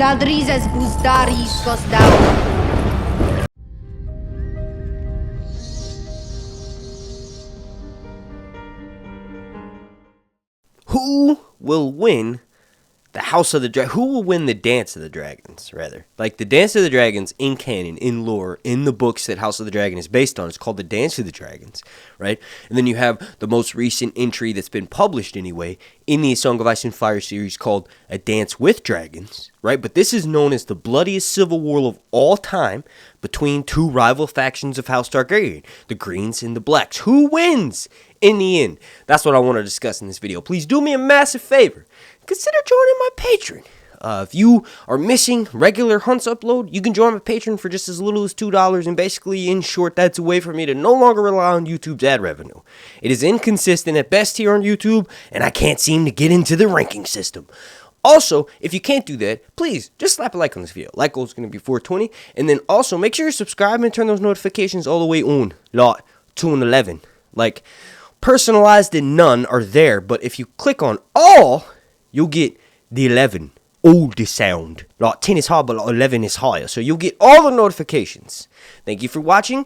Zaldrizes buzdaris gosdau. Who will win the House of the Dragon? Who will win the Dance of the Dragons, rather? Like, the Dance of the Dragons in canon, in lore, in the books that House of the Dragon is based on, it's called the Dance of the Dragons, right? And then you have the most recent entry that's been published, anyway, in the Song of Ice and Fire series called A Dance with Dragons, right? But this is known as the bloodiest civil war of all time between two rival factions of House Targaryen, the Greens and the Blacks. Who wins in the end? That's what I want to discuss in this video. Please do me a massive favor. Consider joining my Patreon. If you are missing regular Hunts upload, you can join my Patreon for just as little as $2, and basically, in short, that's a way for me to no longer rely on YouTube's ad revenue. It is inconsistent at best here on YouTube, and I can't seem to get into the ranking system. Also, if you can't do that, please just slap a like on this video. Like goal is going to be 420, and then also make sure you subscribe and turn those notifications all the way on, lot 2 and 11. Like, personalized and none are there, but if you click on all, you'll get the 11. All the sound. Like 10 is high, but 11 is higher. So you'll get all the notifications. Thank you for watching.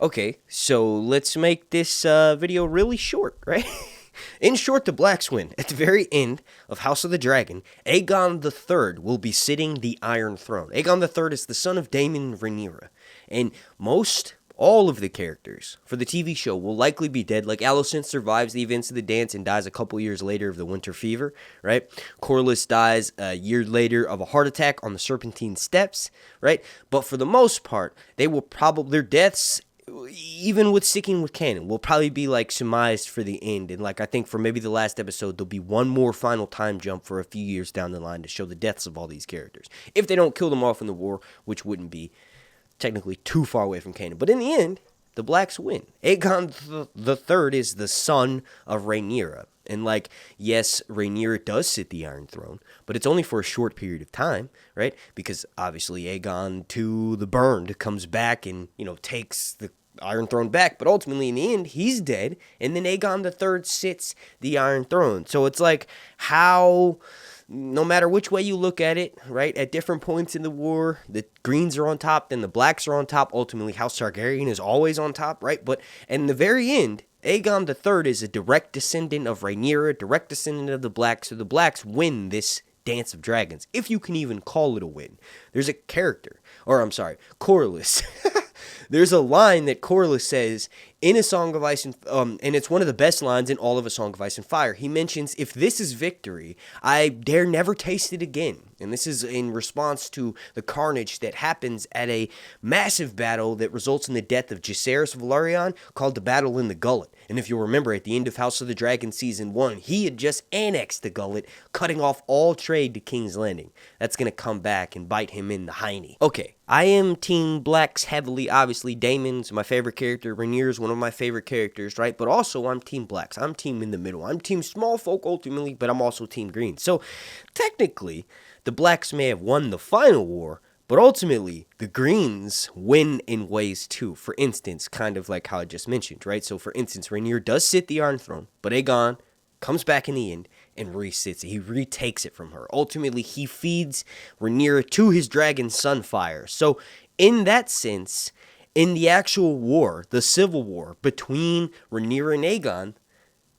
Okay, so let's make this video really short, right? In short, the Blacks win. At the very end of House of the Dragon, Aegon III will be sitting the Iron Throne. Aegon III is the son of Daemon and Rhaenyra. And all of the characters for the TV show will likely be dead. Like, Alicent survives the events of the dance and dies a couple years later of the winter fever, right? Corlys dies a year later of a heart attack on the Serpentine Steps, right? But for the most part, their deaths, even with sticking with canon, will probably be, like, surmised for the end. And, like, I think for maybe the last episode, there'll be one more final time jump for a few years down the line to show the deaths of all these characters. If they don't kill them off in the war, which wouldn't be technically too far away from canon. But in the end, the Blacks win. Aegon the Third is the son of Rhaenyra. And, like, yes, Rhaenyra does sit the Iron Throne, but it's only for a short period of time, right? Because, obviously, Aegon II the Burned comes back and, takes the Iron Throne back. But ultimately, in the end, he's dead. And then Aegon the Third sits the Iron Throne. So it's like how, no matter which way you look at it, right, at different points in the war, the Greens are on top, then the Blacks are on top. Ultimately, House Targaryen is always on top, right? But in the very end, Aegon III is a direct descendant of Rhaenyra, direct descendant of the Blacks, so the Blacks win this Dance of Dragons, if you can even call it a win. There's a character, Corlys. There's a line that Corlys says in A Song of Ice and it's one of the best lines in all of A Song of Ice and Fire. He mentions, "If this is victory, I dare never taste it again." And this is in response to the carnage that happens at a massive battle that results in the death of Jacaerys Velaryon, called the Battle in the Gullet. And if you'll remember, at the end of House of the Dragon Season 1, he had just annexed the Gullet, cutting off all trade to King's Landing. That's going to come back and bite him in the hiney. Okay, I am Team Blacks heavily. Obviously, Daemon's my favorite character. Rhaenyra's one of my favorite characters, right? But also, I'm Team Blacks. I'm Team in the middle. I'm Team Small Folk, ultimately, but I'm also Team Green. So, technically, the Blacks may have won the final war, but ultimately, the Greens win in ways too. For instance, kind of like how I just mentioned, right? So, for instance, Rhaenyra does sit the Iron Throne, but Aegon comes back in the end and resits it. He retakes it from her. Ultimately, he feeds Rhaenyra to his dragon Sunfire. So, in that sense, in the actual war, the civil war between Rhaenyra and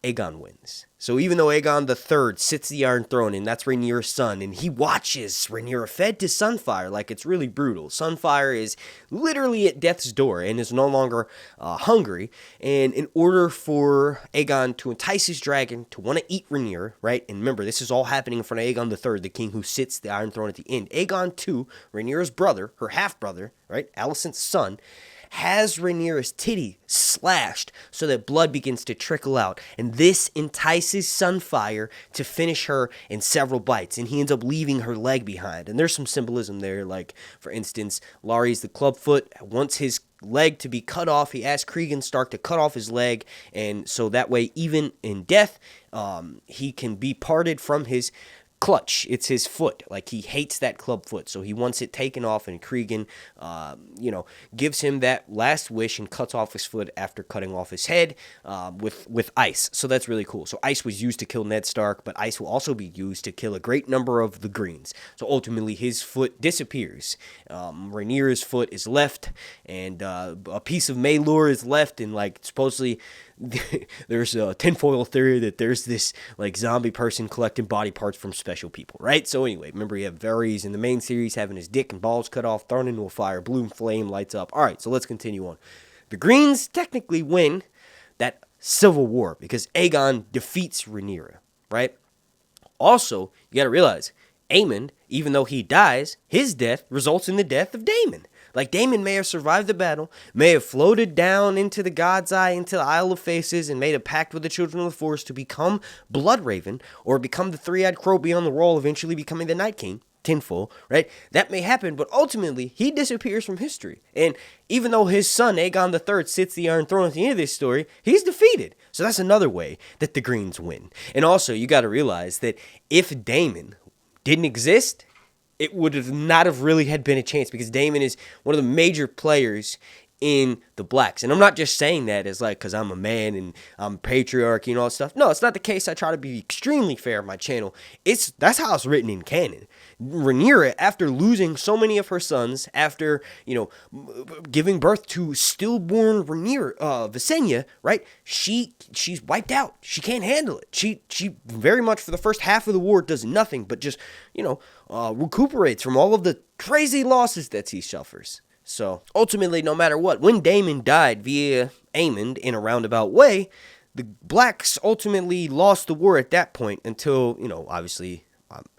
Aegon wins. So even though Aegon III sits the Iron Throne, and that's Rhaenyra's son, and he watches Rhaenyra fed to Sunfire, like, it's really brutal. Sunfire is literally at death's door and is no longer hungry. And in order for Aegon to entice his dragon to want to eat Rhaenyra, right? And remember, this is all happening in front of Aegon III, the king who sits the Iron Throne at the end. Aegon II, Rhaenyra's brother, her half-brother, right? Alicent's son, has Rhaenyra's titty slashed so that blood begins to trickle out. And this entices Sunfire to finish her in several bites. And he ends up leaving her leg behind. And there's some symbolism there. Like, for instance, Larry's the clubfoot, wants his leg to be cut off. He asked Cregan Stark to cut off his leg. And so that way, even in death, he can be parted from his clutch. It's his foot. Like, he hates that club foot, so he wants it taken off, and Cregan, gives him that last wish and cuts off his foot after cutting off his head with ice. So that's really cool. So ice was used to kill Ned Stark, but ice will also be used to kill a great number of the Greens. So ultimately, his foot disappears. Rhaenyra's foot is left, and a piece of Maelor is left, and, like, supposedly there's a tinfoil theory that there's this, like, zombie person collecting body parts from special people, right? So anyway, remember, you have Varys in the main series having his dick and balls cut off, thrown into a fire, blue flame lights up. All right, so let's continue on. The Greens technically win that civil war because Aegon defeats Rhaenyra, right? Also, you got to realize, Aemond, even though he dies, his death results in the death of Daemon. Like, Daemon may have survived the battle, may have floated down into the God's Eye, into the Isle of Faces, and made a pact with the Children of the Forest to become Bloodraven, or become the three-eyed crow beyond the wall, eventually becoming the Night King, Tinfoil, right? That may happen, but ultimately, he disappears from history. And even though his son, Aegon III, sits the Iron Throne at the end of this story, he's defeated. So that's another way that the Greens win. And also, you got to realize that if Daemon didn't exist, it would have not have really had been a chance, because Daemon is one of the major players in the Blacks. And I'm not just saying that as, like, because I'm a man and I'm patriarchy and all that stuff. No, it's not the case. I try to be extremely fair on my channel. That's how it's written in canon. Rhaenyra, after losing so many of her sons, after, giving birth to stillborn Visenya, right? She's wiped out. She can't handle it. She very much, for the first half of the war, does nothing but just, recuperates from all of the crazy losses that he suffers. So, ultimately, no matter what, when Daemon died via Aemond in a roundabout way, the Blacks ultimately lost the war at that point until, obviously,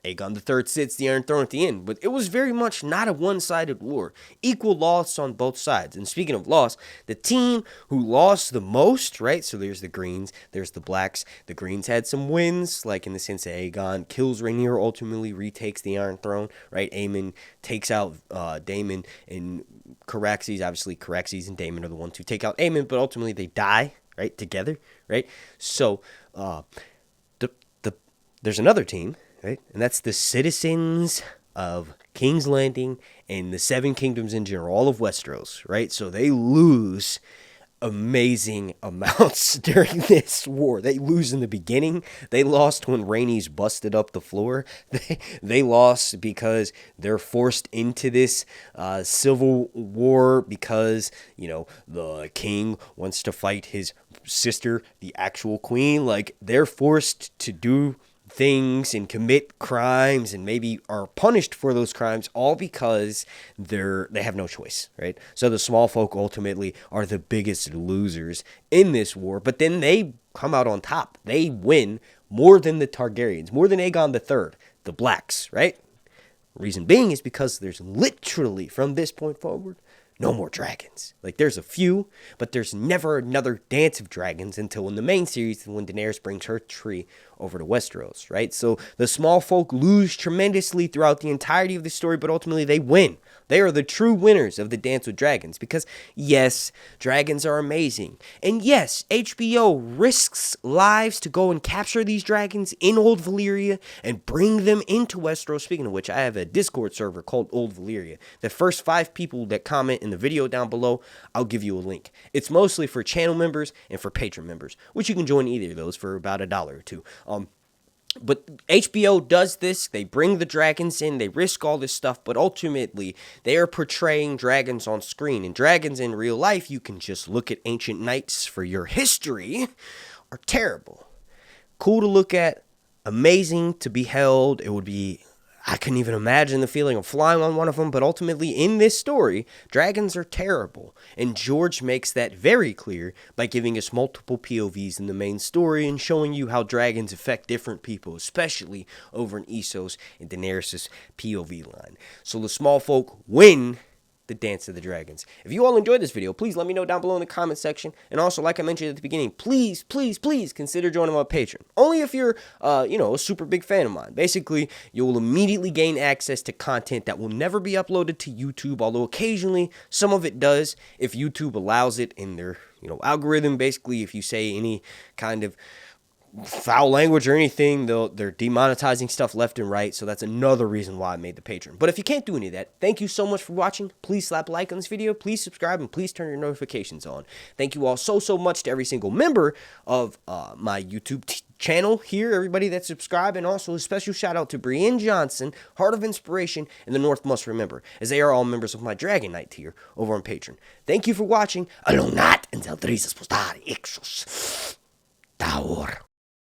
Aegon III sits the Iron Throne at the end. But it was very much not a one-sided war. Equal loss on both sides. And speaking of loss, the team who lost the most, right? So there's the Greens, there's the Blacks. The Greens had some wins, like in the sense that Aegon kills Rhaenyra, ultimately retakes the Iron Throne, right? Aemond takes out Daemon and Caraxes. Obviously, Caraxes and Daemon are the ones who take out Aemond, but ultimately they die, right, together, right? So there's another team, right? And that's the citizens of King's Landing and the Seven Kingdoms in general, all of Westeros, right? So they lose amazing amounts during this war. They lose in the beginning. They lost when Rhaenys busted up the floor. They lost because they're forced into this civil war because, the king wants to fight his sister, the actual queen. Like, they're forced to do things and commit crimes and maybe are punished for those crimes, all because they have no choice, right? So the small folk ultimately are the biggest losers in this war, but then they come out on top. They win more than the Targaryens, more than Aegon III, the Blacks, right? Reason being is because there's literally, from this point forward, no more dragons. Like, there's a few, but there's never another dance of dragons until in the main series when Daenerys brings her tree over to Westeros, right? So the small folk lose tremendously throughout the entirety of the story, but ultimately they win. They are the true winners of the Dance with Dragons because, yes, dragons are amazing. And yes, HBO risks lives to go and capture these dragons in Old Valyria and bring them into Westeros. Speaking of which, I have a Discord server called Old Valyria. The first 5 people that comment in the video down below, I'll give you a link. It's mostly for channel members and for patron members, which you can join either of those for about $1 or $2. But HBO does this. They bring the dragons in. They risk all this stuff. But ultimately, they are portraying dragons on screen. And dragons in real life, you can just look at ancient knights for your history, are terrible. Cool to look at. Amazing to be held. It would be... I couldn't even imagine the feeling of flying on one of them, but ultimately in this story, dragons are terrible. And George makes that very clear by giving us multiple POVs in the main story and showing you how dragons affect different people, especially over in Essos and Daenerys' POV line. So the small folk win the Dance of the Dragons. If you all enjoyed this video, please let me know down below in the comment section. And also, like I mentioned at the beginning, please consider joining my Patreon. Only if you're, a super big fan of mine. Basically, you will immediately gain access to content that will never be uploaded to YouTube, although occasionally some of it does if YouTube allows it in their, algorithm. Basically, if you say any kind of foul language or anything. They're demonetizing stuff left and right, so that's another reason why I made the Patreon. But if you can't do any of that, thank you so much for watching. Please slap a like on this video, please subscribe, and please turn your notifications on. Thank you all so much to every single member of my YouTube channel here, everybody that subscribed, and also a special shout out to Breanne Johnson, Heart of Inspiration, and the North Must Remember, as they are all members of my Dragon Knight tier over on Patreon. Thank you for watching. Along night until Theresa Spostari Exos Tower.